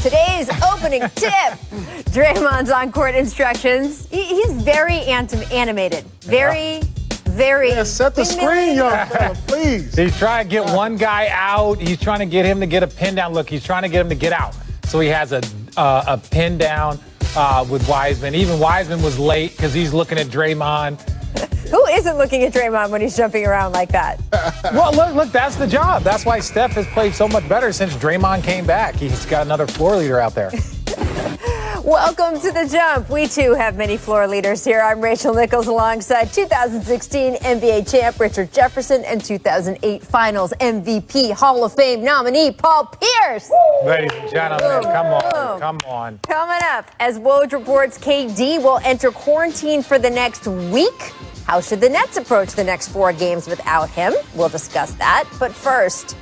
Today's opening tip. Draymond's on-court instructions. He's very animated. Very. Yeah, set the screen, young fella, please. He's trying to get one guy out. He's trying to get him to get a pin down. Look, he's trying to get him to get out. So he has a pin down with Wiseman. Even Wiseman was late because he's looking at Draymond. Who isn't looking at Draymond when he's jumping around like that? Well, look, that's the job. That's why Steph has played so much better since Draymond came back. He's got another floor leader out there. Welcome to The Jump. We, too, have many floor leaders here. I'm Rachel Nichols alongside 2016 NBA champ Richard Jefferson and 2008 Finals MVP Hall of Fame nominee Paul Pierce. Ladies and gentlemen, come on. Coming up, as Woj reports, KD will enter quarantine for the next week. How should the Nets approach the next 4 games without him? We'll discuss that. But first,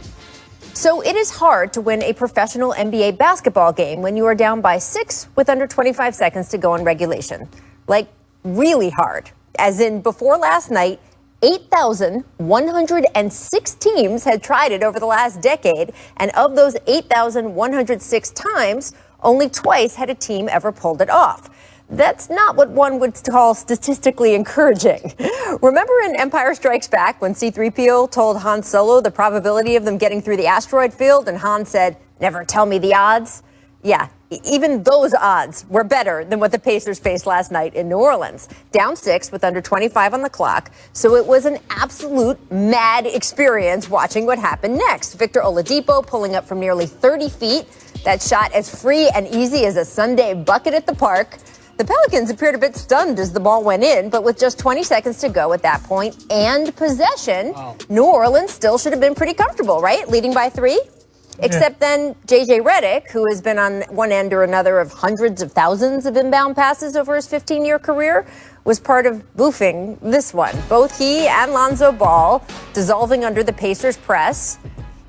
so it is hard to win a professional NBA basketball game when you are down by 6 with under 25 seconds to go in regulation. Like, really hard. As in, before last night, 8,106 teams had tried it over the last decade. And of those 8,106 times, only twice had a team ever pulled it off. That's not what one would call statistically encouraging. Remember in Empire Strikes Back when C-3PO told Han Solo the probability of them getting through the asteroid field and Han said, "Never tell me the odds"? Yeah, even those odds were better than what the Pacers faced last night in New Orleans. Down 6 with under 25 on the clock. So it was an absolute mad experience watching what happened next. Victor Oladipo pulling up from nearly 30 feet. That shot as free and easy as a Sunday bucket at the park. The Pelicans appeared a bit stunned as the ball went in, but with just 20 seconds to go at that point and possession, New Orleans still should have been pretty comfortable, right? Leading by 3? Except then J.J. Redick, who has been on one end or another of hundreds of thousands of inbound passes over his 15-year career, was part of boofing this one. Both he and Lonzo Ball dissolving under the Pacers' press.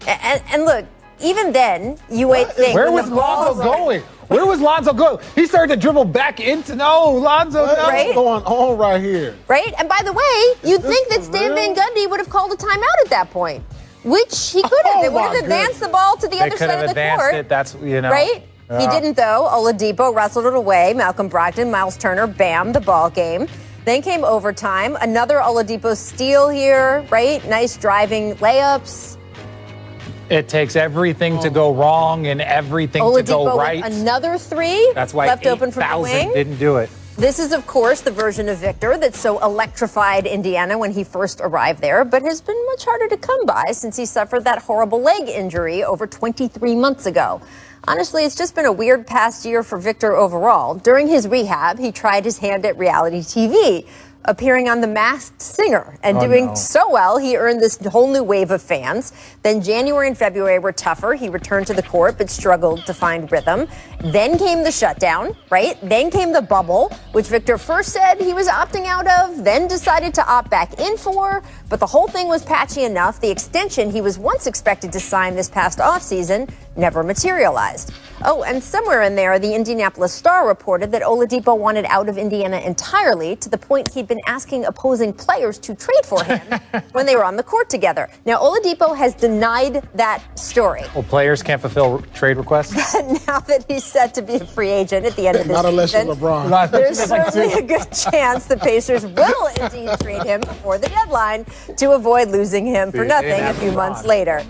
And look, even then, you would think... Where was Lonzo going? Where was Lonzo going? He started to dribble back into... No, Lonzo, no. What's going on right here? Right? And by the way, you'd think that Stan Van Gundy would have called a timeout at that point, which he could have. They would have advanced the ball to the other side of the court. It. That's, Right? He didn't, though. Oladipo wrestled it away. Malcolm Brogdon, Miles Turner, bam, the ball game. Then came overtime. Another Oladipo steal here, right? Nice driving layups. It takes everything to go wrong and everything to go right. With another 3. That's why left open from the 8,000 wing. didn't do it. This is, of course, the version of Victor that so electrified Indiana when he first arrived there, but has been much harder to come by since he suffered that horrible leg injury over 23 months ago. Honestly, it's just been a weird past year for Victor overall. During his rehab, he tried his hand at reality TV, appearing on The Masked Singer and doing so well, he earned this whole new wave of fans. Then January and February were tougher. He returned to the court but struggled to find rhythm. Then came the shutdown, right? Then came the bubble, which Victor first said he was opting out of, then decided to opt back in for. But the whole thing was patchy enough. The extension he was once expected to sign this past offseason never materialized. Oh, and somewhere in there, the Indianapolis Star reported that Oladipo wanted out of Indiana entirely, to the point he'd been asking opposing players to trade for him when they were on the court together. Now, Oladipo has denied that story. Well, players can't fulfill trade requests? Now that he's set to be a free agent at the end of this Not unless you're season, LeBron. there's certainly a good chance the Pacers will indeed trade him before the deadline to avoid losing him for nothing a few months later.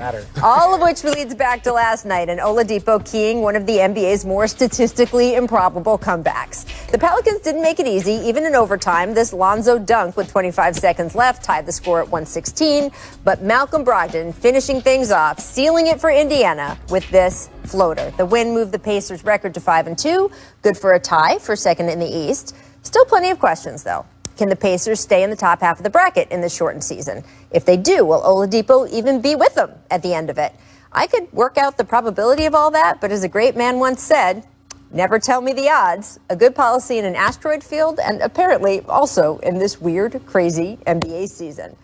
All of which leads back to last night and Oladipo keying one of the NBA's more statistically improbable comebacks. The Pelicans didn't make it easy, even in overtime. This Lonzo dunk with 25 seconds left tied the score at 116, but Malcolm Brogdon finishing things off, sealing it for Indiana with this floater. The win moved the Pacers' record to 5-2, good for a tie for second in the East. Still plenty of questions, though. Can the Pacers stay in the top half of the bracket in this shortened season? If they do, will Oladipo even be with them at the end of it? I could work out the probability of all that, but as a great man once said, never tell me the odds. A good policy in an asteroid field and apparently also in this weird, crazy NBA season.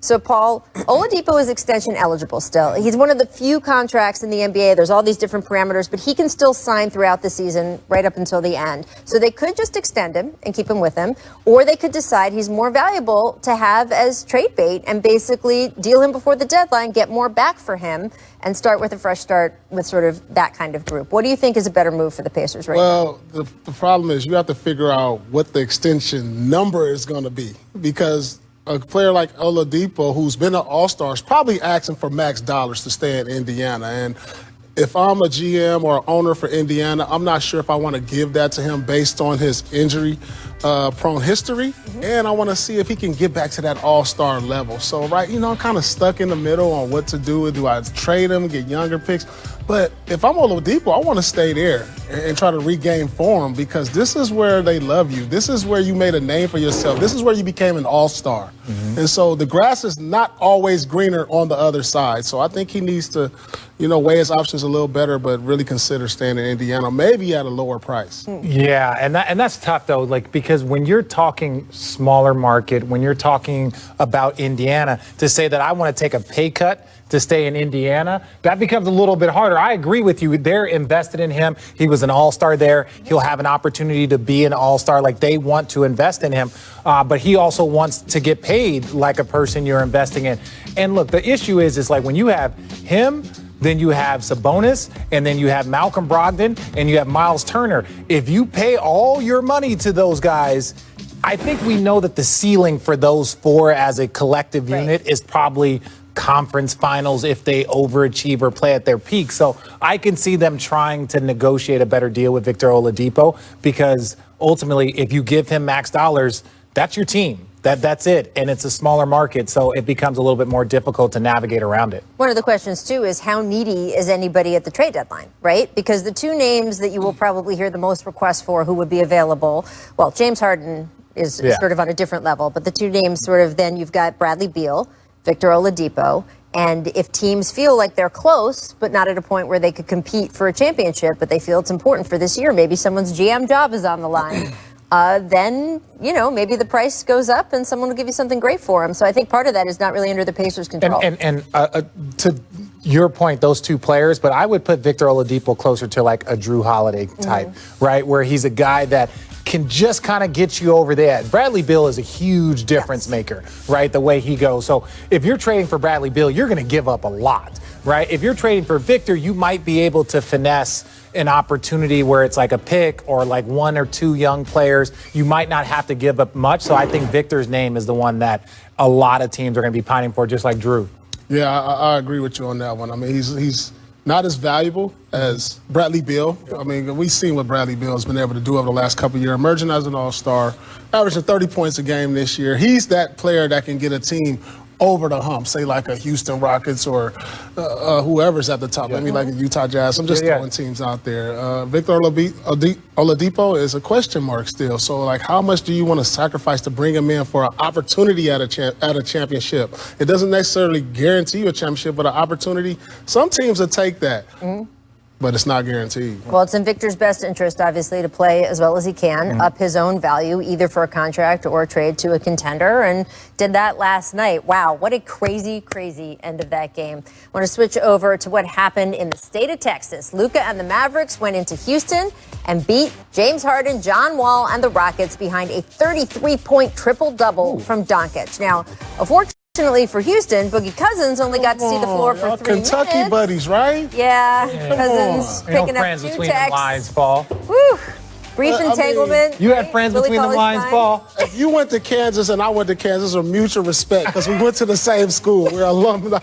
So, Paul, Oladipo is extension eligible still. He's one of the few contracts in the NBA. There's all these different parameters, but he can still sign throughout the season right up until the end. So they could just extend him and keep him with him, or they could decide he's more valuable to have as trade bait and basically deal him before the deadline, get more back for him, and start with a fresh start with sort of that kind of group. What do you think is a better move for the Pacers right now? Well, the problem is you have to figure out what the extension number is going to be, because a player like Oladipo, who's been an all-star, is probably asking for max dollars to stay in Indiana. And if I'm a GM or owner for Indiana, I'm not sure if I want to give that to him based on his injury-prone history. And I want to see if he can get back to that all-star level. So, I'm kind of stuck in the middle on what to do. Do I trade him, get younger picks? But if I'm Oladipo, I want to stay there and try to regain form, because this is where they love you. This is where you made a name for yourself. This is where you became an all-star. And so the grass is not always greener on the other side. So I think he needs to, weigh his options a little better, but really consider staying in Indiana, maybe at a lower price. Yeah, and that's tough, though, because when you're talking smaller market, when you're talking about Indiana, to say that I want to take a pay cut to stay in Indiana, that becomes a little bit harder. I agree with you. They're invested in him. He was an all-star there. He'll have an opportunity to be an all-star. They want to invest in him. But he also wants to get paid like a person you're investing in. And look, the issue is when you have him, then you have Sabonis, and then you have Malcolm Brogdon, and you have Miles Turner. If you pay all your money to those guys, I think we know that the ceiling for those four as a collective unit is probably conference finals if they overachieve or play at their peak. So I can see them trying to negotiate a better deal with Victor Oladipo, because ultimately, if you give him max dollars, that's your team. That's it. And it's a smaller market, so it becomes a little bit more difficult to navigate around it. One of the questions, too, is how needy is anybody at the trade deadline, right? Because the two names that you will probably hear the most requests for who would be available, well, James Harden is sort of on a different level, but the two names then you've got Bradley Beal, Victor Oladipo, and if teams feel like they're close, but not at a point where they could compete for a championship, but they feel it's important for this year, maybe someone's GM job is on the line, then, maybe the price goes up and someone will give you something great for him. So I think part of that is not really under the Pacers' control. And to your point, those two players, but I would put Victor Oladipo closer to a Drew Holiday type, right? Where he's a guy that can just kind of get you over the edge. Bradley Beal is a huge difference maker, right? The way he goes. So if you're trading for Bradley Beal, you're going to give up a lot, right? If you're trading for Victor, you might be able to finesse an opportunity where it's a pick or one or two young players. You might not have to give up much. So I think Victor's name is the one that a lot of teams are going to be pining for, just like Drew. Yeah, I agree with you on that one. I mean, he's not as valuable as Bradley Beal. I mean, we've seen what Bradley Beal has been able to do over the last couple of years, emerging as an all-star, averaging 30 points a game this year. He's that player that can get a team over the hump, say a Houston Rockets or whoever's at the top. Maybe a Utah Jazz. I'm just throwing teams out there. Victor Oladipo is a question mark still. So, how much do you want to sacrifice to bring him in for an opportunity at a championship? It doesn't necessarily guarantee you a championship, but an opportunity. Some teams will take that. But it's not guaranteed. Well, it's in Victor's best interest, obviously, to play as well as he can, up his own value, either for a contract or a trade to a contender, and did that last night. Wow, what a crazy, crazy end of that game. I want to switch over to what happened in the state of Texas. Luka and the Mavericks went into Houston and beat James Harden, John Wall, and the Rockets behind a 33-point triple-double from Doncic. Now, unfortunately for Houston, Boogie Cousins only got to see the floor for 3 minutes. Kentucky buddies, right? Yeah, Cousins picking up friends 2 between texts. the lines, Paul. Woo. Brief entanglement. You had friends Willie between the Cauley's lines, fine. Paul. If you went to Kansas and I went to Kansas, there's a mutual respect because we went to the same school. We're alumni.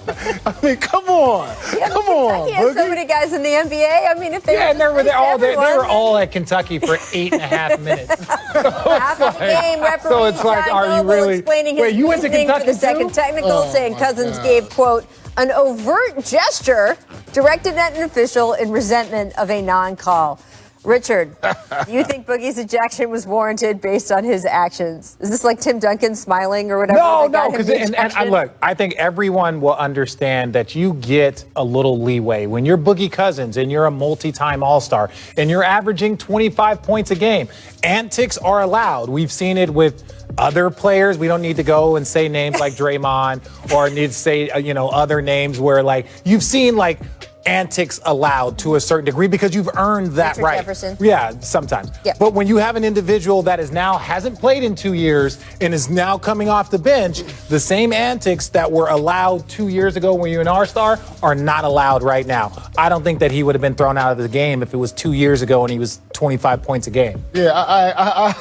I mean, come on. Come on, Kentucky has so Boogie. many guys in the NBA. I mean, if they And they were all everyone, at Kentucky for 8.5 minutes. half of the game, referee So it's John are you Noble really? explaining his Wait, you went to reasoning for Kentucky the second too? technical, saying Cousins gave, quote, an overt gesture directed at an official in resentment of a non-call. Richard, do you think Boogie's ejection was warranted based on his actions? Is this like Tim Duncan smiling or whatever? No, because look, I think everyone will understand that you get a little leeway when you're Boogie Cousins and you're a multi-time All-Star and you're averaging 25 points a game. Antics are allowed. We've seen it with other players. We don't need to go and say names like Draymond or need to say other names where like you've seen like antics allowed to a certain degree because you've earned that Richard right. Jefferson. Yeah, sometimes. Yep. But when you have an individual that is now hasn't played in 2 years and is now coming off the bench, the same antics that were allowed 2 years ago when you're an All-Star are not allowed right now. I don't think that he would have been thrown out of the game if it was 2 years ago and he was 25 points a game. Yeah,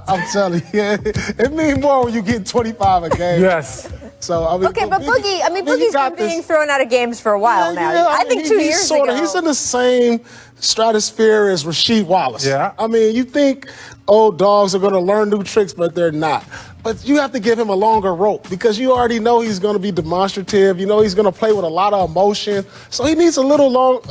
I'm telling you, it means more when you get 25 a game. Yes. So I mean, okay, but Boogie's been being thrown out of games for a while now. Yeah, I think 2 years ago. He's in the same stratosphere as Rasheed Wallace. Yeah. I mean, you think old dogs are going to learn new tricks, but they're not. But you have to give him a longer rope because you already know he's going to be demonstrative. You know he's going to play with a lot of emotion. So he needs a little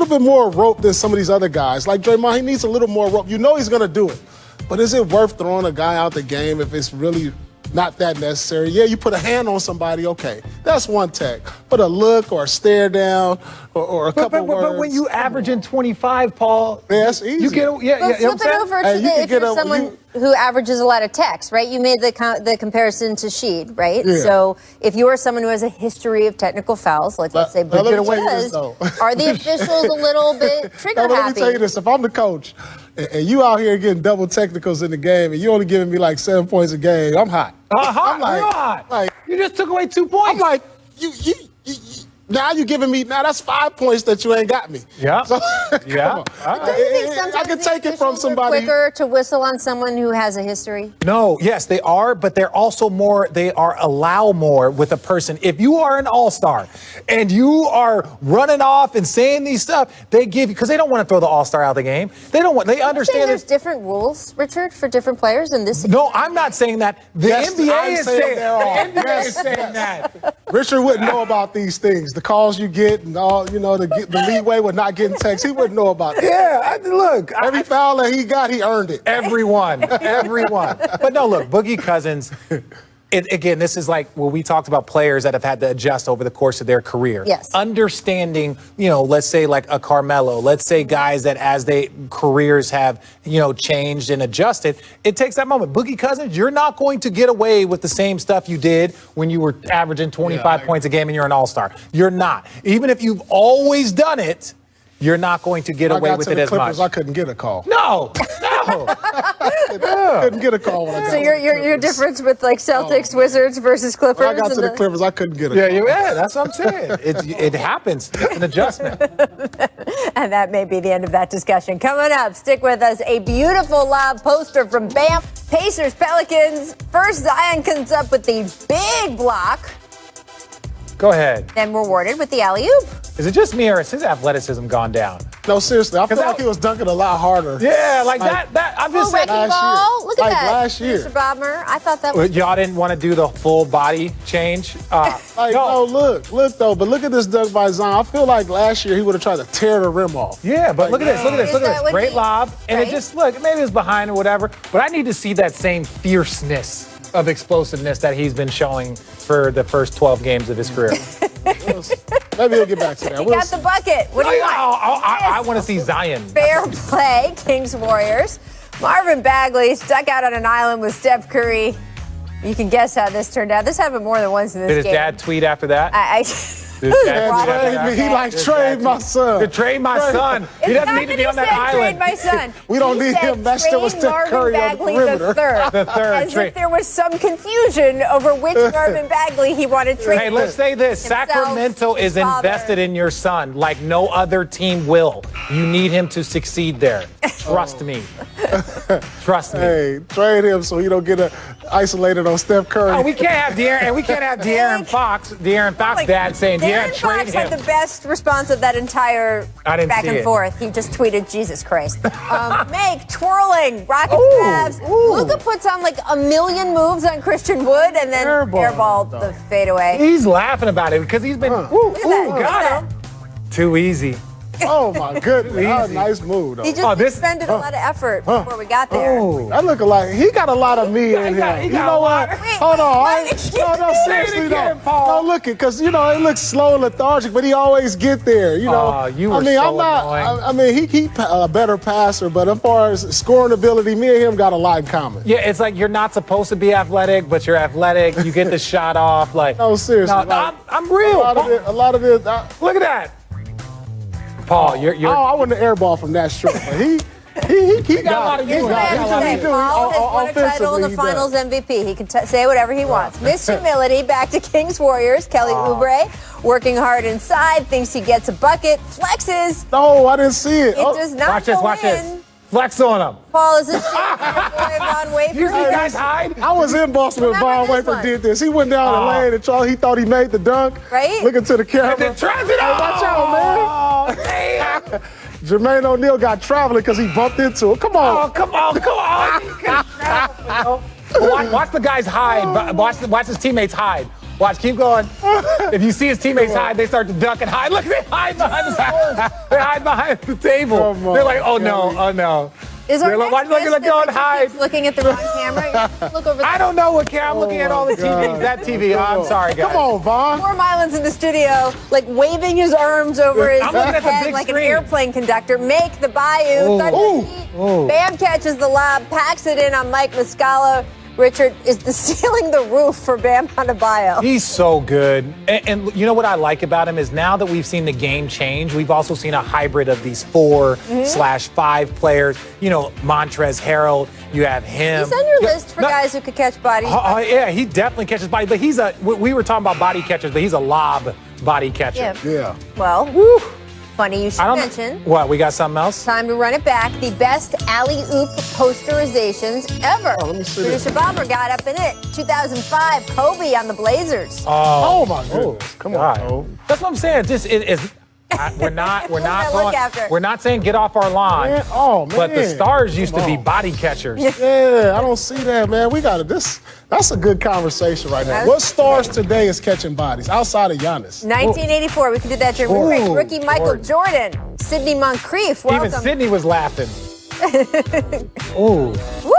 bit more rope than some of these other guys. Like Draymond, he needs a little more rope. You know he's going to do it. But is it worth throwing a guy out the game if it's really not that necessary? Yeah, you put a hand on somebody, okay. That's one tech. But a look or a stare down or a couple words. But when you average in 25, Paul, yeah, that's easy. You get, Flip it over to if you're someone who averages a lot of texts, right? You made the comparison to Sheed, right? Yeah. So if you are someone who has a history of technical fouls, like let's say Boogie does, are the officials a little bit trigger happy? Let me tell you this. If I'm the coach and you out here getting double technicals in the game and you only giving me like 7 points a game, I'm hot. I'm like, you just took away 2 points. I'm like, now you're giving me, now that's 5 points that you ain't got me. Yeah. So, yeah. I can take it from somebody. Quicker to whistle on someone who has a history? No, yes, they are, but they're also allow more with a person. If you are an all-star and you are running off and saying these stuff, they give you, because they don't want to throw the all-star out of the game. They understand there's different rules, Richard, for different players in this. No, I'm not saying that. The NBA is saying that. Richard wouldn't know about these things. The calls you get and all, the leeway with not getting texts. He wouldn't know about it. Yeah, look. Every foul that he got, he earned it. Everyone. But no, look, Boogie Cousins, again, this is like what we talked about players that have had to adjust over the course of their career. Yes. Understanding, let's say like a Carmelo, let's say guys that as they careers have, changed and adjusted, it takes that moment. Boogie Cousins, you're not going to get away with the same stuff you did when you were averaging 25 points a game and you're an all-star. You're not. Even if you've always done it, you're not going to get away with it as much. I couldn't get a call. No. Couldn't get a call when I got So your difference with like Celtics, Wizards versus Clippers. When I got to the Clippers, I couldn't get a call. Yeah, that's what I'm saying. It happens. It's an adjustment. And that may be the end of that discussion. Coming up, stick with us. A beautiful lob poster from BAM. Pacers, Pelicans. First, Zion comes up with the big block. Go ahead. Then rewarded with the alley-oop. Is it just me or has his athleticism gone down? No, seriously. I feel like he was dunking a lot harder. Yeah, like that. I'm just saying. Wrecking ball. Look at that. Last year. Mr. Bodmer, I thought that was... Y'all didn't want to do the full body change? No, look though. But look at this dunk by Zion. I feel like last year he would have tried to tear the rim off. Yeah, but look at this. Great lob. And right? it just, maybe it was behind or whatever. But I need to see that same fierceness of explosiveness that he's been showing for the first 12 games of his career. Maybe he'll get back to that. You got the bucket. What do you want? I want to see Zion. Fair play, Kings Warriors. Marvin Bagley stuck out on an island with Steph Curry. You can guess how this turned out. This happened more than once in this game. Did his dad tweet after that? He likes trade my son. To trade my son. He doesn't need to be on that island. Trade my son. We don't need him. That still was Steph Curry on the perimeter. The third. As if there was some confusion over which Marvin Bagley he wanted traded. Hey, let's say this. Sacramento is invested in your son like no other team will. You need him to succeed there. Trust me. Trust me. Hey, trade him so he don't get isolated on Steph Curry. Oh, we can't have De'Aaron Fox dad saying, De'Aaron Fox had the best response of that entire back and forth. He just tweeted, Jesus Christ. Make twirling, Rockets Cavs. Luka puts on like a million moves on Christian Wood and then airballed the fadeaway. He's laughing about it because he's been, got him. Too easy. Oh my goodness, that was a nice move though. He just expended a lot of effort before we got there. That look like he got a lot of meat in him. You know what? Hold on. No, seriously though. No, look it, because it looks slow and lethargic, but he always get there. You know. You were so annoying. I mean, he a better passer, but as far as scoring ability, me and him got a lot in common. Yeah, it's like you're not supposed to be athletic, but you're athletic. You get the shot off. Like, no, seriously. No, I'm real. A lot of it. Look at that. Paul, you're. I wouldn't airball from that short, but he got a lot of Here's what I have to say. Paul has won a title in the Finals MVP. He can say whatever he wants. Miss Humility, back to Kings Warriors. Kelly Oubre, working hard inside, thinks he gets a bucket, flexes. No, I didn't see it. It does not Watch this. Flex on him. Paul, is this your boy Von Wafer? You see guys hide? I was in Boston when Von Wafer did this. He went down the lane and he thought he made the dunk. Right? Looking to the camera. And then tries it out. Watch out, man. Jermaine O'Neal got traveling because he bumped into it. Come on. Oh, come on. Watch the guys hide. Watch his teammates hide. Watch, keep going. If you see his teammates hide, they start to duck and hide. Look, they hide behind they hide behind the table. They're like, oh no. Is our next hide. Looking at the wrong camera? Look over there. I don't know what camera. I'm looking at all the TVs. That TV. I'm sorry, guys. Come on, Vaughn. Poor Mylan's in the studio, like waving his arms over his head like an airplane conductor. Make the Bayou. Bam catches the lob, packs it in on Mike Muscala. Richard is stealing the roof for Bam Adebayo. He's so good. And you know what I like about him is now that we've seen the game change, we've also seen a hybrid of these 4/5 players. You know, Montrezl Harrell, you have him. He's on your list for guys who could catch bodies. Yeah, he definitely catches bodies. But we were talking about body catchers, but he's a lob body catcher. Yeah. Well, funny you should mention. What, we got something else? Time to run it back. The best alley-oop posterizations ever. Let me see Producer Bobber got up in it. 2005, Kobe on the Blazers. Oh my goodness. Come on, Kobe. That's what I'm saying. We're not saying get off our lawn. Man, man. But the stars used to be body catchers. Yeah, I don't see that, man. We got this. That's a good conversation right now. What stars today is catching bodies outside of Giannis? 1984, we could do that during break. Rookie Michael Jordan, Sidney Moncrief, welcome. Even Sidney was laughing. Ooh. Woo.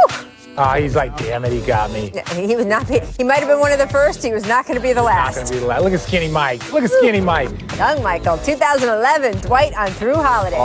He's like, damn it, he got me. He was not. He might have been one of the first. He was not going to be the last. Not going to be the last. Look at Skinny Mike. Look at Skinny Mike. Young Michael, 2011, Dwight on Drew Holiday.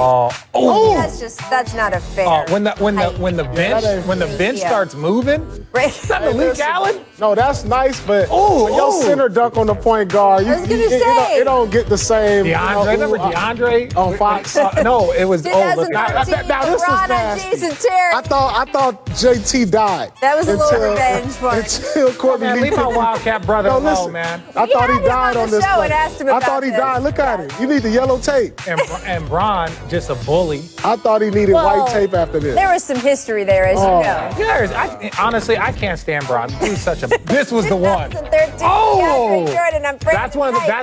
That's not a fair. When the bench starts moving. Right. Is that Malik Allen? No, that's nice, but when your center dunk on the point guard, it don't get the same. Remember DeAndre on Fox? No, it was. Now this was nasty. Jason Terry. I thought JT died. That was a little revenge for until Courtney leave my Wildcat brother alone, man. I thought he died on this play. I thought he died. Look at it. You need the yellow tape. And Bron, just a bully. I thought he needed white tape after this. There was some history there, as you know. Yeah, honestly, I can't stand Bron. He's such a. This was the one. 2013, Jordan, that's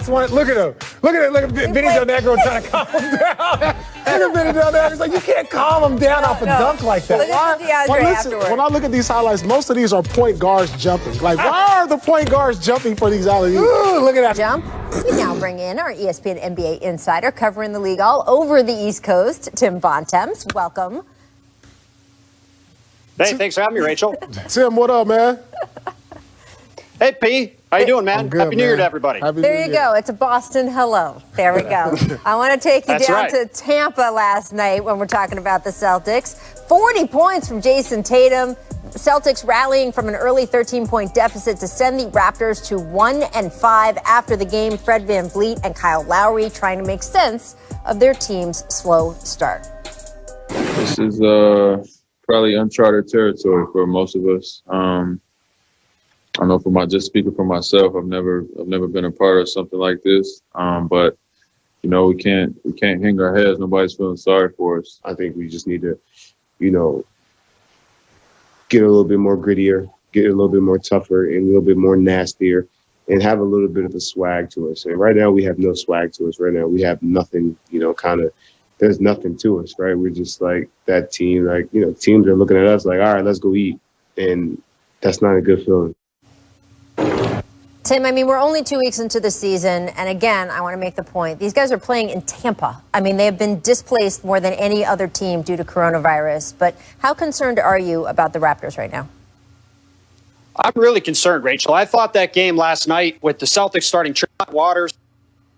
one. Look at him. Look at Vinny Del Negro trying to calm him down. Look at Vinny Del Negro. He's like, you can't calm him down off a dunk like that. Look at DeAndre afterwards. When I look at these highlights, most of these are point guards jumping. Like, why are the point guards jumping for these alley-oops? Look at that jump. We now bring in our ESPN NBA insider covering the league all over the East Coast, Tim Bontemps. Welcome. Hey, thanks for having me, Rachel. Tim, what up, man? Hey, P. How you doing, man? Good, Happy New Year to everybody. There you go. It's a Boston hello. There we go. I want to take you down to Tampa last night when we're talking about the Celtics. 40 points from Jason Tatum. Celtics rallying from an early 13-point deficit to send the Raptors to 1-5 after the game. Fred VanVleet and Kyle Lowry trying to make sense of their team's slow start. This is probably uncharted territory for most of us. I know just speaking for myself, I've never been a part of something like this. But you know, we can't hang our heads. Nobody's feeling sorry for us. I think we just need to, get a little bit more grittier, get a little bit more tougher, and a little bit more nastier, and have a little bit of a swag to us. And right now we have no swag to us. Right now we have nothing. There's nothing to us. Right? We're just like that team. Like teams are looking at us like, all right, let's go eat, and that's not a good feeling. Tim, I mean, we're only 2 weeks into the season. And again, I want to make the point. These guys are playing in Tampa. I mean, they have been displaced more than any other team due to coronavirus. But how concerned are you about the Raptors right now? I'm really concerned, Rachel. I thought that game last night with the Celtics starting Tremont Waters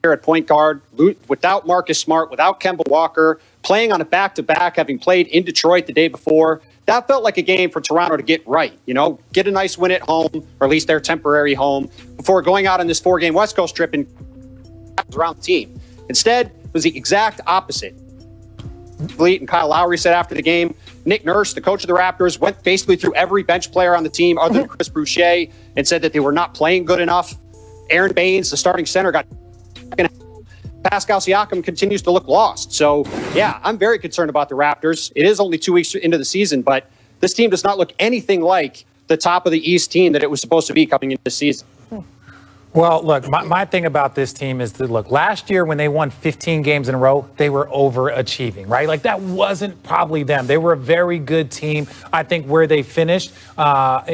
here at point guard, without Marcus Smart, without Kemba Walker, playing on a back-to-back, having played in Detroit the day before, that felt like a game for Toronto to get right. You know, get a nice win at home, or at least their temporary home, before going out on this 4-game West Coast trip and around the team. Instead, it was the exact opposite. Fleet and Kyle Lowry said after the game, Nick Nurse, the coach of the Raptors, went basically through every bench player on the team other than Chris Boucher and said that they were not playing good enough. Aaron Baines, the starting center, got Pascal Siakam continues to look lost. So, yeah, I'm very concerned about the Raptors. It is only 2 weeks into the season, but this team does not look anything like the top of the East team that it was supposed to be coming into the season. Well, look, my thing about this team is that, look, last year when they won 15 games in a row, they were overachieving, right? Like, that wasn't probably them. They were a very good team. I think where they finished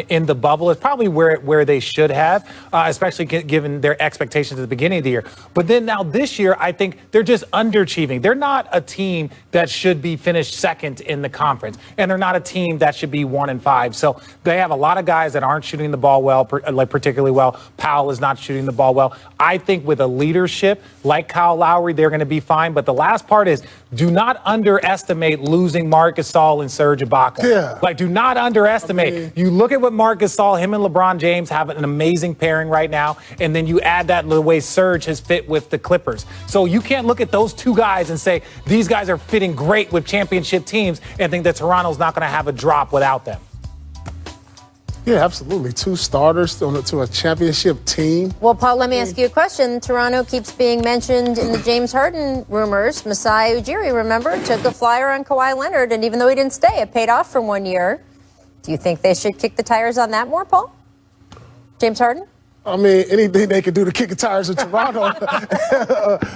in the bubble is probably where they should have, especially given their expectations at the beginning of the year. But then now this year, I think they're just underachieving. They're not a team that should be finished second in the conference, and they're not a team that should be 1-5. So they have a lot of guys that aren't shooting the ball well, like particularly well. Powell is not shooting the ball well. I think with a leadership like Kyle Lowry, they're going to be fine. But the last part is, do not underestimate losing Marc Gasol and Serge Ibaka. Yeah. Like, do not underestimate. You look at what Marc Gasol, him and LeBron James have an amazing pairing right now, and then you add that the way Serge has fit with the Clippers. So you can't look at those two guys and say these guys are fitting great with championship teams and think that Toronto's not going to have a drop without them. Yeah, absolutely. 2 starters to a championship team. Well, Paul, let me ask you a question. Toronto keeps being mentioned in the James Harden rumors. Masai Ujiri, remember, took a flyer on Kawhi Leonard, and even though he didn't stay, it paid off for 1 year. Do you think they should kick the tires on that more, Paul? James Harden? I mean, anything they can do to kick the tires of Toronto,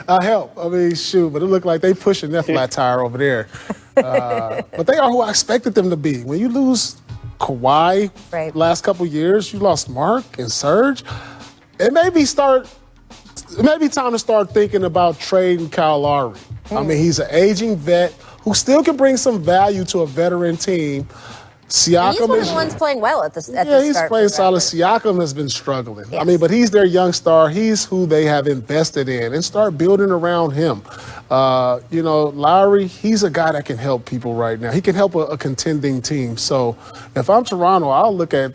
I help. I mean, shoot, but it looked like they pushing that flat tire over there. But they are who I expected them to be. When you lose Kawhi last couple years, you lost Marc and Serge. It may be time to start thinking about trading Kyle Lowry. I mean, he's an aging vet who still can bring some value to a veteran team. Siakam he's one of the ones playing well at the start. Yeah, he's playing solid. Siakam has been struggling. Yes. I mean, but he's their young star. He's who they have invested in, and start building around him. Lowry, he's a guy that can help people right now. He can help a contending team. So if I'm Toronto, I'll look at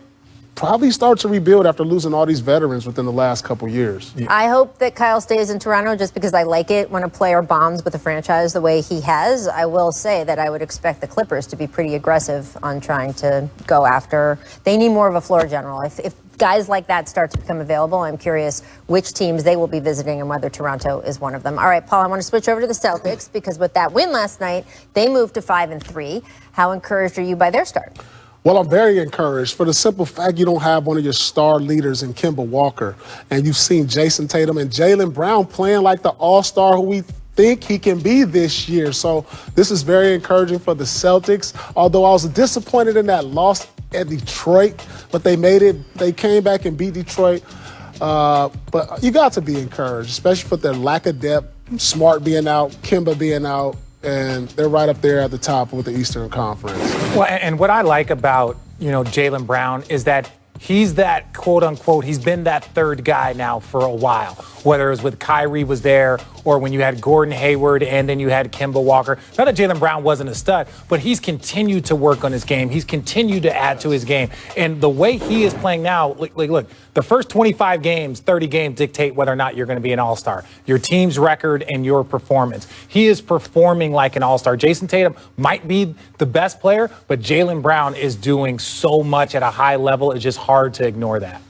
probably start to rebuild after losing all these veterans within the last couple years. Yeah. I hope that Kyle stays in Toronto just because I like it when a player bonds with a franchise the way he has. I will say that I would expect the Clippers to be pretty aggressive on trying to go after. They need more of a floor general. If guys like that start to become available, I'm curious which teams they will be visiting and whether Toronto is one of them. All right, Paul, I want to switch over to the Celtics because with that win last night, they moved to 5-3. How encouraged are you by their start? Well, I'm very encouraged for the simple fact you don't have one of your star leaders in Kemba Walker. And you've seen Jason Tatum and Jaylen Brown playing like the all-star who we think he can be this year. So this is very encouraging for the Celtics. Although I was disappointed in that loss at Detroit, but they made it. They came back and beat Detroit. But you got to be encouraged, especially for their lack of depth, Smart being out, Kemba being out. And they're right up there at the top with the Eastern Conference. Well, and what I like about, Jaylen Brown is that he's that quote unquote, he's been that third guy now for a while, whether it was with Kyrie was there or when you had Gordon Hayward and then you had Kemba Walker. Not that Jaylen Brown wasn't a stud, but he's continued to work on his game. He's continued to add to his game. And the way he is playing now, look, the first 25 games, 30 games dictate whether or not you're going to be an all-star. Your team's record and your performance. He is performing like an all-star. Jason Tatum might be the best player, but Jaylen Brown is doing so much at a high level. It's just hard to ignore that.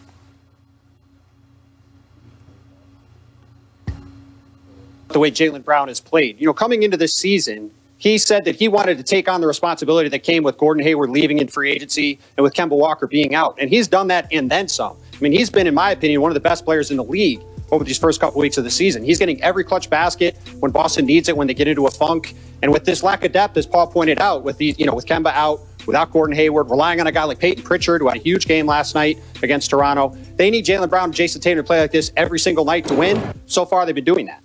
The way Jaylen Brown has played. Coming into this season, he said that he wanted to take on the responsibility that came with Gordon Hayward leaving in free agency and with Kemba Walker being out. And he's done that and then some. I mean, he's been, in my opinion, one of the best players in the league over these first couple weeks of the season. He's getting every clutch basket when Boston needs it, when they get into a funk. And with this lack of depth, as Paul pointed out, with with Kemba out, without Gordon Hayward, relying on a guy like Peyton Pritchard, who had a huge game last night against Toronto. They need Jaylen Brown and Jason Tatum to play like this every single night to win. So far, they've been doing that.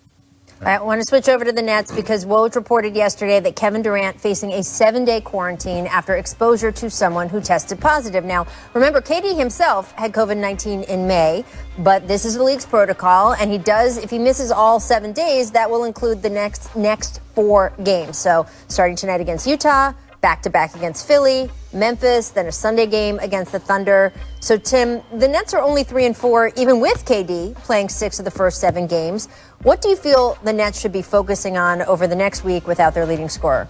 I want to switch over to the Nets because Woj reported yesterday that Kevin Durant facing a 7-day quarantine after exposure to someone who tested positive. Now, remember, KD himself had COVID-19 in May, but this is the league's protocol, and if he misses all 7 days, that will include the next 4 games. So starting tonight against Utah, back-to-back against Philly, Memphis, then a Sunday game against the Thunder. So, Tim, the Nets are only 3-4, even with KD playing 6 of the first 7 games. What do you feel the Nets should be focusing on over the next week without their leading scorer?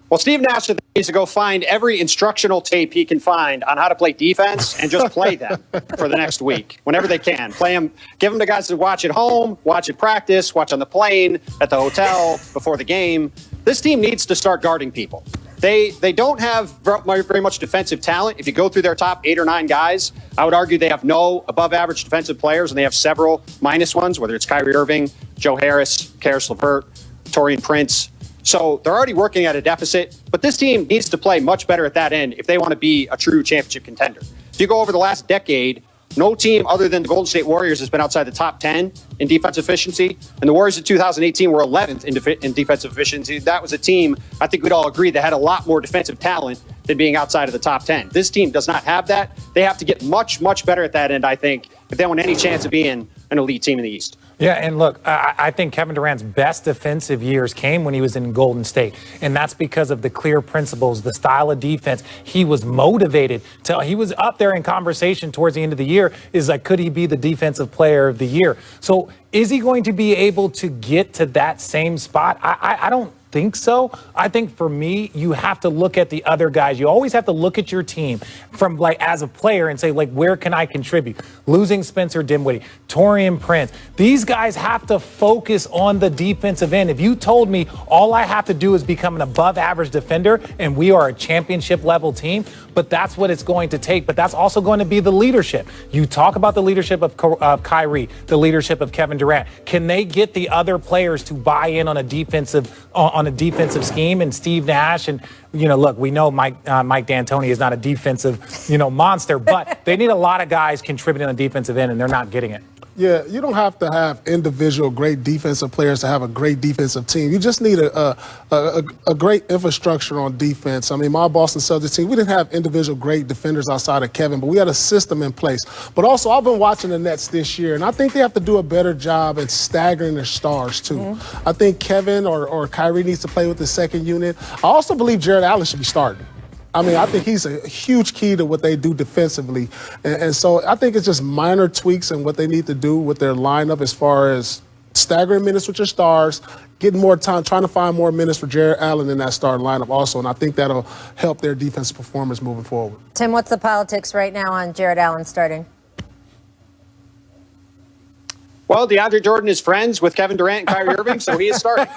Well, Steve Nash needs to go find every instructional tape he can find on how to play defense and just play them for the next week, whenever they can. Play them, give them to guys to watch at home, watch at practice, watch on the plane, at the hotel, before the game. This team needs to start guarding people. They don't have very much defensive talent. If you go through their top 8 or 9 guys, I would argue they have no above-average defensive players, and they have several minus ones, whether it's Kyrie Irving, Joe Harris, Karis LeVert, Taurean Prince. So they're already working at a deficit, but this team needs to play much better at that end if they want to be a true championship contender. If you go over the last decade, no team other than the Golden State Warriors has been outside the top 10 in defensive efficiency. And the Warriors in 2018 were 11th in defensive efficiency. That was a team, I think we'd all agree, that had a lot more defensive talent than being outside of the top 10. This team does not have that. They have to get much, much better at that end, I think, if they want any chance of being an elite team in the East. Yeah, and look, I think Kevin Durant's best defensive years came when he was in Golden State, and that's because of the clear principles, the style of defense. He was motivated. He was up there in conversation towards the end of the year, is like, could he be the defensive player of the year? So is he going to be able to get to that same spot? I don't think so. I think for me, you have to look at the other guys. You always have to look at your team from like as a player and say, like, where can I contribute? Losing Spencer Dinwiddie, Taurean Prince, these guys have to focus on the defensive end. If you told me all I have to do is become an above average defender and we are a championship level team, but that's what it's going to take. But that's also going to be the leadership. You talk about the leadership of Kyrie, the leadership of Kevin Durant. Can they get the other players to buy in on a defensive scheme? And Steve Nash and, look, we know Mike D'Antoni is not a defensive, monster, but they need a lot of guys contributing on the defensive end, and they're not getting it. Yeah, you don't have to have individual great defensive players to have a great defensive team. You just need a great infrastructure on defense. I mean, my Boston Celtics team, we didn't have individual great defenders outside of Kevin, but we had a system in place. But also, I've been watching the Nets this year, and I think they have to do a better job at staggering their stars, too. Mm-hmm. I think Kevin or Kyrie needs to play with the second unit. I also believe Jared Allen should be starting. I mean, I think he's a huge key to what they do defensively. And so I think it's just minor tweaks in what they need to do with their lineup as far as staggering minutes with your stars, getting more time, trying to find more minutes for Jared Allen in that starting lineup also. And I think that'll help their defensive performance moving forward. Tim, what's the politics right now on Jared Allen starting? Well, DeAndre Jordan is friends with Kevin Durant and Kyrie Irving, so he is starting.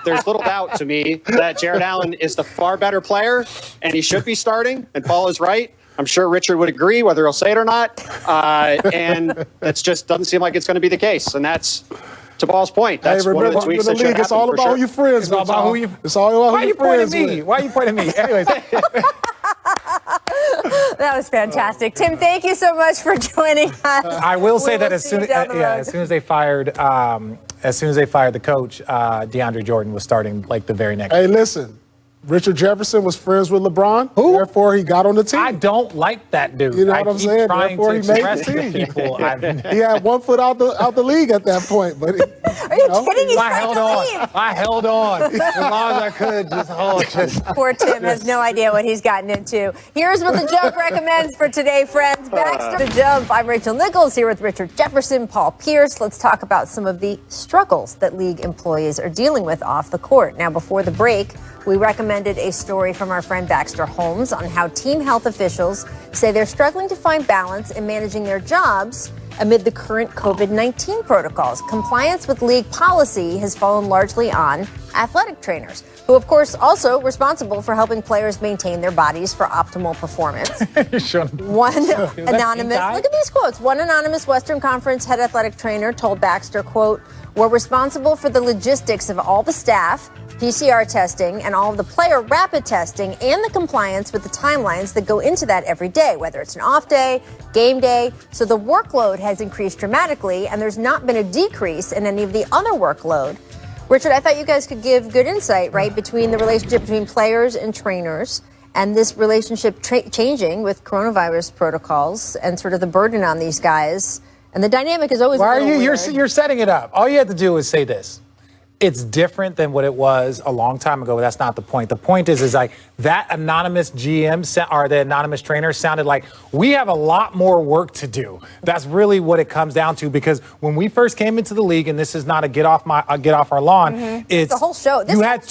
There's little doubt to me that Jared Allen is the far better player, and he should be starting, and Paul is right. I'm sure Richard would agree, whether he'll say it or not. And it just doesn't seem like it's going to be the case, and that's, to Paul's point, that's one of the tweets that should happen. It's all about who your friends with. It's all about who your friends with. Why are you pointing at me? Anyways. That was fantastic. Tim, thank you so much for joining us. I will say that as soon as they fired the coach, DeAndre Jordan was starting like the very next. Hey, listen. Richard Jefferson was friends with LeBron. Who? Therefore, he got on the team. I don't like that dude. You know what I'm saying? Therefore, he express to people. He had 1 foot out the league at that point. But are you kidding? He's I held on as long as I could. Poor Tim has no idea what he's gotten into. Here's what the Jump recommends for today, friends. Back to the Jump. I'm Rachel Nichols here with Richard Jefferson, Paul Pierce. Let's talk about some of the struggles that league employees are dealing with off the court. Now, before the break, we recommended a story from our friend Baxter Holmes on how team health officials say they're struggling to find balance in managing their jobs amid the current COVID-19 protocols. Compliance with league policy has fallen largely on athletic trainers, who, of course, also responsible for helping players maintain their bodies for optimal performance. Look at these quotes. One anonymous Western Conference head athletic trainer told Baxter, quote, "We're responsible for the logistics of all the staff, PCR testing and all of the player rapid testing and the compliance with the timelines that go into that every day, whether it's an off day, game day. So the workload has increased dramatically, and there's not been a decrease in any of the other workload. Richard, I thought you guys could give good insight, right, between the relationship between players and trainers and this relationship changing with coronavirus protocols and sort of the burden on these guys. And the dynamic is always. Why are you? weird. You're setting it up. All you have to do is say this. It's different than what it was a long time ago, but that's not the point. The point is like that anonymous GM or the anonymous trainer sounded like we have a lot more work to do. That's really what it comes down to, because when we first came into the league, and this is not a get off our lawn, it's the whole show. You had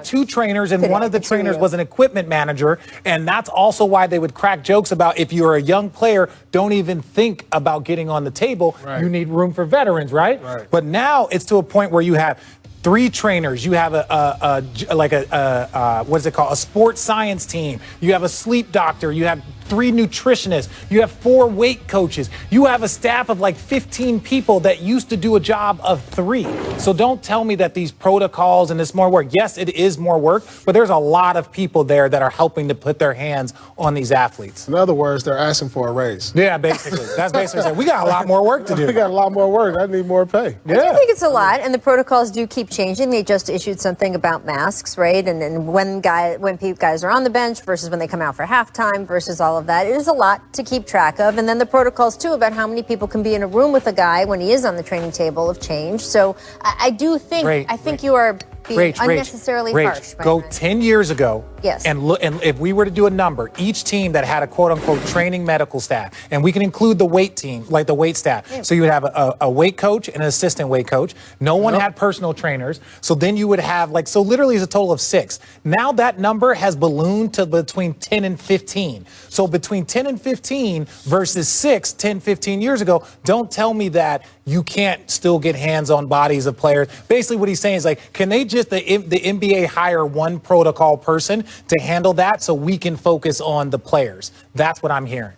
two trainers, and one of the trainers was an equipment manager, and that's also why they would crack jokes about if you're a young player, don't even think about getting on the table. Right. You need room for veterans, right? Right. But now it's to a point where you have 3 trainers. You have what is it called? A sports science team. You have a sleep doctor. You have 3 nutritionists. You have 4 weight coaches. You have a staff of like 15 people that used to do a job of 3. So don't tell me that these protocols and this more work. Yes, it is more work, but there's a lot of people there that are helping to put their hands on these athletes. In other words, they're asking for a raise. Yeah, basically. That's basically saying we got a lot more work to do. We got a lot more work. I need more pay. I do think it's a lot, and the protocols do keep changing. They just issued something about masks, right? And when guys are on the bench versus when they come out for halftime versus all of that. It is a lot to keep track of. And then the protocols, too, about how many people can be in a room with a guy when he is on the training table have changed. So I do think, you are being unnecessarily harsh. Go 10 years ago. Yes. And look, and if we were to do a number, each team that had a quote unquote training medical staff, and we can include the weight team, like the weight staff. Yeah. So you would have a weight coach and an assistant weight coach. No one had personal trainers. So then you would have so literally it's a total of 6. Now that number has ballooned to between 10 and 15. So between 10 and 15 versus 6, 10, 15 years ago, don't tell me that you can't still get hands on bodies of players. Basically what he's saying is can they just, the NBA hire one protocol person to handle that so we can focus on the players? That's what I'm hearing.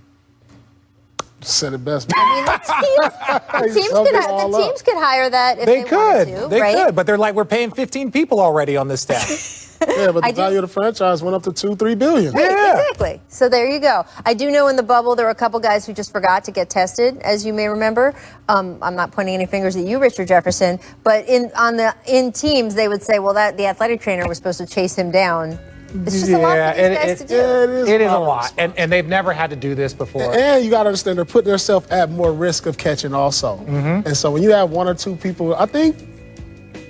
Said it best. The teams could hire that if they wanted to. They could, but they're like, we're paying 15 people already on this staff. Yeah, but the value of the franchise went up to $2-3 billion. Yeah. Exactly. So there you go. I do know in the bubble there were a couple guys who just forgot to get tested, as you may remember. I'm not pointing any fingers at you, Richard Jefferson, but in teams they would say, well, that the athletic trainer was supposed to chase him down. It's just a lot for these guys to do. It is a lot, and they've never had to do this before. And you got to understand, they're putting themselves at more risk of catching also. Mm-hmm. And so when you have 1 or 2 people, I think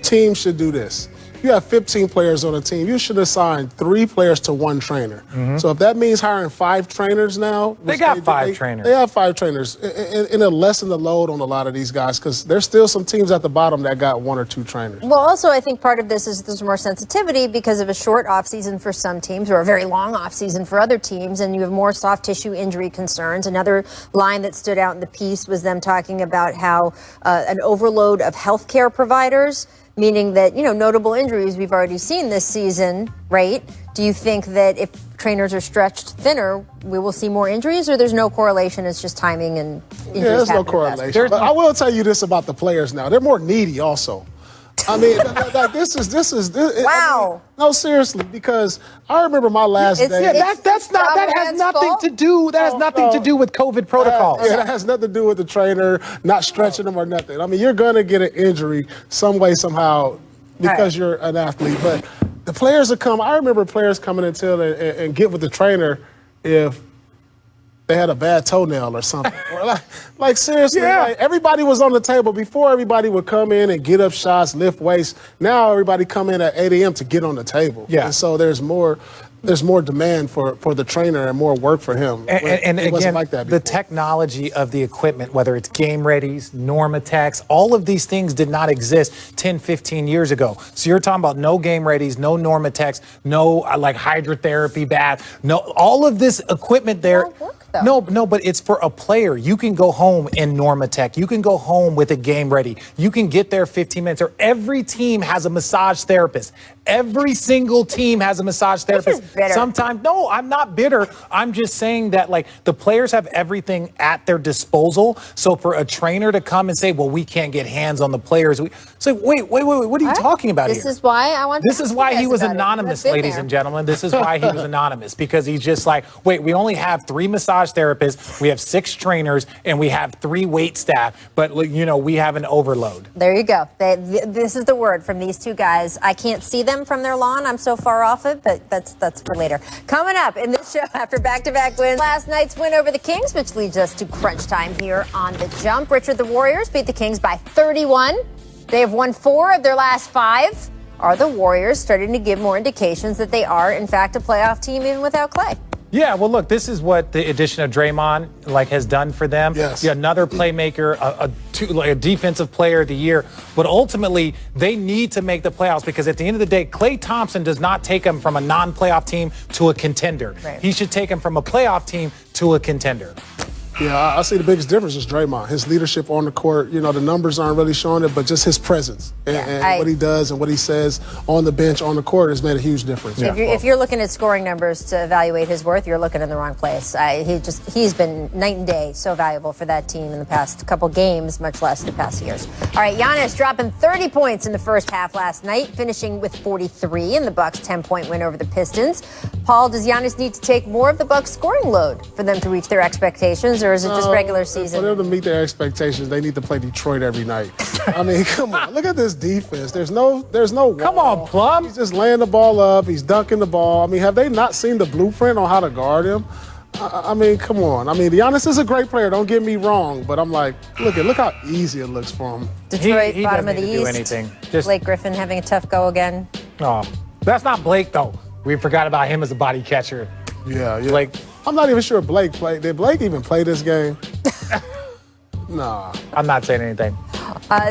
teams should do this. You have 15 players on a team. You should assign 3 players to 1 trainer. Mm-hmm. So if that means hiring 5 trainers now, they got 5 trainers. They have 5 trainers, and it'll lessen the load on a lot of these guys because there's still some teams at the bottom that got 1 or 2 trainers. Well, also I think part of this is there's more sensitivity because of a short offseason for some teams or a very long offseason for other teams, and you have more soft tissue injury concerns. Another line that stood out in the piece was them talking about how an overload of healthcare providers, meaning that, notable injuries we've already seen this season, right? Do you think that if trainers are stretched thinner, we will see more injuries, or there's no correlation, it's just timing and injuries? Yeah, there's no correlation. But I will tell you this about the players now. They're more needy also. I mean, this is wow. I mean, no, seriously, because I remember my last day. Yeah, that has nothing to do. That has nothing to do with COVID protocols. That has nothing to do with the trainer not stretching them or nothing. I mean, you're gonna get an injury some way, somehow, because you're an athlete. But the players that come, I remember players coming until and get with the trainer if they had a bad toenail or something. Or like seriously, everybody was on the table. Before, everybody would come in and get up shots, lift weights. Now everybody come in at 8 a.m. to get on the table. Yeah. And so there's more demand for the trainer and more work for him. And it wasn't again, like that before. The technology of the equipment, whether it's game readies, Normatechs, all of these things did not exist 10, 15 years ago. So you're talking about no game readies, no Normatechs, no hydrotherapy bath, no, all of this equipment there. No, but it's for a player. You can go home in Normatech. You can go home with a game ready. You can get there 15 minutes. Or every team has a massage therapist. Every single team has a massage therapist. This is bitter. Sometimes, no, I'm not bitter. I'm just saying that, like, the players have everything at their disposal. So for a trainer to come and say, well, we can't get hands on the players. It's like, wait, what are you talking about here? This is why I want. This is why he was anonymous, ladies and gentlemen. This is why he was anonymous, because he's just like, wait, we only have 3 massage therapists, we have 6 trainers, and we have 3 wait staff, but we have an overload. There you go. This is the word from these 2 guys. I can't see them from their lawn. I'm so far off it, but that's for later. Coming up in this show, after back-to-back wins, last night's win over the Kings, which leads us to crunch time here on The Jump. Richard, the Warriors beat the Kings by 31. They have won 4 of their last 5. Are the Warriors starting to give more indications that they are, in fact, a playoff team even without Clay? Yeah, well, look, this is what the addition of Draymond has done for them. Yes. Yeah, another playmaker, a defensive player of the year. But ultimately, they need to make the playoffs, because at the end of the day, Klay Thompson does not take them from a non-playoff team to a contender. Right. He should take them from a playoff team to a contender. Yeah, I see the biggest difference is Draymond. His leadership on the court, the numbers aren't really showing it, but just his presence and what he does and what he says on the bench, on the court has made a huge difference. Yeah. If you're looking at scoring numbers to evaluate his worth, you're looking in the wrong place. He's been night and day so valuable for that team in the past couple games, much less the past years. All right, Giannis dropping 30 points in the first half last night, finishing with 43 in the Bucks' 10-point win over the Pistons. Paul, does Giannis need to take more of the Bucks' scoring load for them to reach their expectations, or is it just regular season? For them to meet their expectations, they need to play Detroit every night. I mean, come on. Look at this defense. There's no wall. Come on, Plum. He's just laying the ball up. He's dunking the ball. I mean, have they not seen the blueprint on how to guard him? I mean, come on. I mean, Giannis is a great player. Don't get me wrong. But I'm like, look how easy it looks for him. Detroit, he bottom of doesn't the need to East. do anything. Blake Griffin having a tough go again. Oh, that's not Blake, though. We forgot about him as a body catcher. Yeah. Blake. I'm not even sure Blake played. Did Blake even play this game? Nah. I'm not saying anything.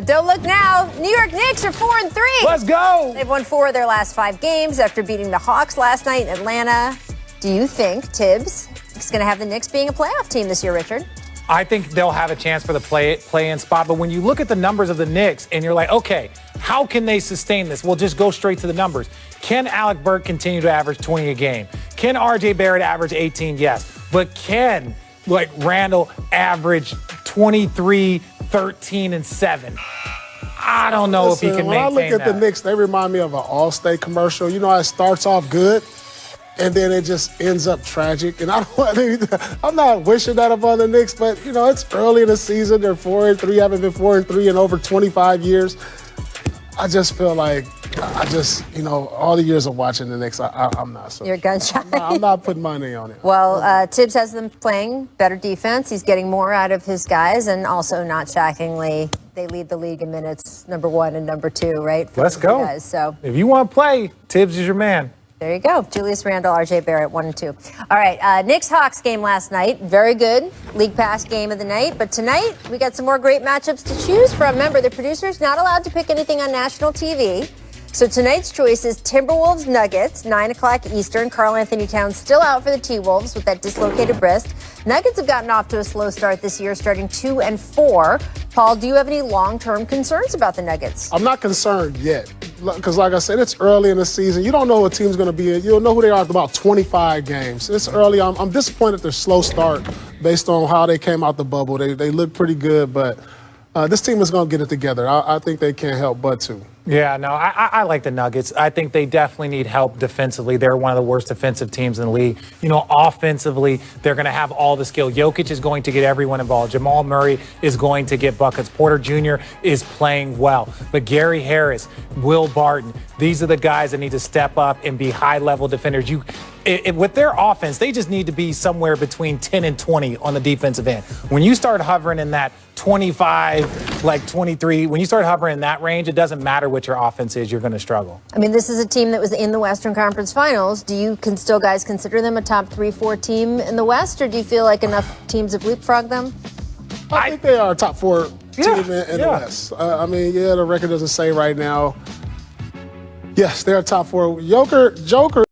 Don't look now. New York Knicks are 4-3. Let's go. They've won 4 of their last 5 games after beating the Hawks last night in Atlanta. Do you think Tibbs is going to have the Knicks being a playoff team this year, Richard? I think they'll have a chance for the play-in spot. But when you look at the numbers of the Knicks and you're like, okay, how can they sustain this? Well, just go straight to the numbers. Can Alec Burke continue to average 20 a game? Can R.J. Barrett average 18? Yes. But can Randall average 23, 13, and 7? I don't know if he can maintain that. When I look at the Knicks, they remind me of an Allstate commercial. You know how it starts off good, and then it just ends up tragic. And I'm not wishing that upon the Knicks, but, it's early in the season. They're 4-3, haven't been 4-3 in over 25 years. I just feel like all the years of watching the Knicks, I'm not so. You're gun-shy. I'm not putting money on it. Well, Tibbs has them playing better defense. He's getting more out of his guys, and also, not shockingly, they lead the league in minutes, number 1 and number 2, right? Let's go. Guys, so if you want to play, Tibbs is your man. There you go. Julius Randle, R.J. Barrett, 1 and 2. All right, Knicks-Hawks game last night. Very good. League Pass game of the night. But tonight, we got some more great matchups to choose from. Remember, the producer's not allowed to pick anything on national TV. So tonight's choice is Timberwolves Nuggets, 9 o'clock Eastern. Karl Anthony Towns still out for the T-Wolves with that dislocated wrist. Nuggets have gotten off to a slow start this year, starting 2-4. Paul, do you have any long-term concerns about the Nuggets? I'm not concerned yet. Because, like I said, it's early in the season. You don't know what team's going to be in. You'll know who they are after about 25 games. It's early. I'm disappointed their slow start based on how they came out the bubble. They look pretty good, but this team is going to get it together. I think they can't help but to. Yeah, no, I like the Nuggets. I think they definitely need help defensively. They're one of the worst defensive teams in the league. Offensively, they're going to have all the skill. Jokic is going to get everyone involved. Jamal Murray is going to get buckets. Porter Jr. is playing well. But Gary Harris, Will Barton, these are the guys that need to step up and be high-level defenders. With their offense, they just need to be somewhere between 10 and 20 on the defensive end. When you start hovering in that 25, 23, when you start hovering in that range, it doesn't matter what your offense is, you're going to struggle. I mean, this is a team that was in the Western Conference Finals. Do you guys consider them a top 3-4 team in the West, or do you feel like enough teams have leapfrogged them? I think they are a top 4 team in the West. The record doesn't say right now. Yes, they're a top 4. Joker